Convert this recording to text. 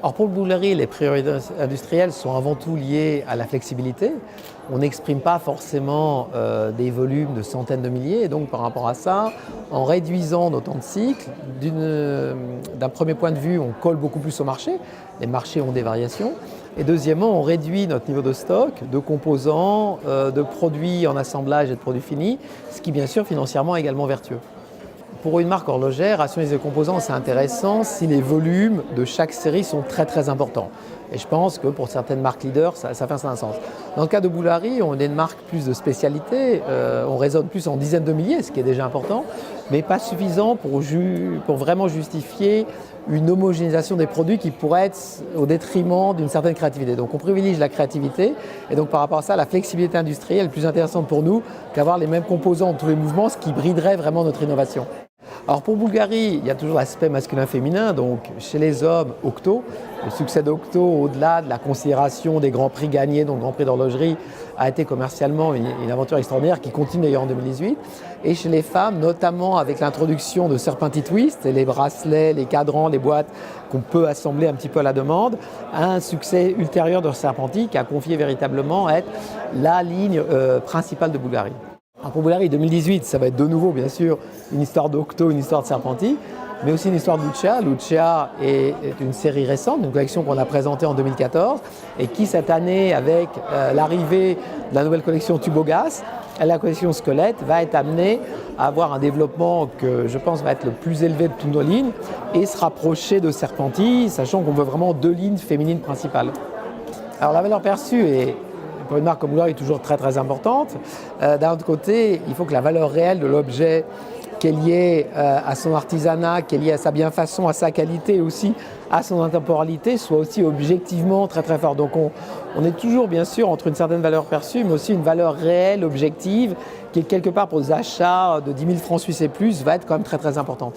Alors pour le Bulgari, les priorités industrielles sont avant tout liées à la flexibilité. On n'exprime pas forcément des volumes de centaines de milliers, et donc par rapport à ça, en réduisant nos temps de cycle, d'un premier point de vue, on colle beaucoup plus au marché. Les marchés ont des variations. Et deuxièmement, on réduit notre niveau de stock, de composants, de produits en assemblage et de produits finis, ce qui bien sûr financièrement est également vertueux. Pour une marque horlogère, rationaliser les composants, c'est intéressant si les volumes de chaque série sont très importants. Et je pense que pour certaines marques leaders, ça fait un sens. Dans le cas de Bulgari, on est une marque plus de spécialité, on raisonne plus en dizaines de milliers, ce qui est déjà important, mais pas suffisant pour vraiment justifier une homogénéisation des produits qui pourrait être au détriment d'une certaine créativité. Donc on privilégie la créativité et donc par rapport à ça, la flexibilité industrielle est plus intéressante pour nous qu'avoir les mêmes composants dans tous les mouvements, ce qui briderait vraiment notre innovation. Alors pour Bulgari, il y a toujours l'aspect masculin-féminin, donc chez les hommes, Octo. Le succès d'Octo, au-delà de la considération des grands prix gagnés, donc Grand Prix d'horlogerie, a été commercialement une aventure extraordinaire qui continue d'ailleurs en 2018. Et chez les femmes, notamment avec l'introduction de Serpenti Twist, et les bracelets, les cadrans, les boîtes qu'on peut assembler un petit peu à la demande, un succès ultérieur de Serpenti qui a confié véritablement à être la ligne principale de Bulgari. Alors pour Bulgari 2018, ça va être de nouveau bien sûr une histoire d'Octo, une histoire de Serpenti, mais aussi une histoire de Lucia. Lucia est une série récente, une collection qu'on a présentée en 2014 et qui cette année, avec l'arrivée de la nouvelle collection Tubogas, la collection Squelette, va être amenée à avoir un développement que je pense va être le plus élevé de toutes nos lignes et se rapprocher de Serpenti, sachant qu'on veut vraiment deux lignes féminines principales. Alors la valeur perçue est pour une marque comme Bulgari est toujours très importante. D'un autre côté, il faut que la valeur réelle de l'objet qui est liée à son artisanat, qui est liée à sa bienfaçon, à sa qualité et aussi à son intemporalité soit aussi objectivement très forte. Donc on est toujours bien sûr entre une certaine valeur perçue mais aussi une valeur réelle, objective, qui est quelque part pour des achats de 10 000 francs suisses et plus va être quand même très importante.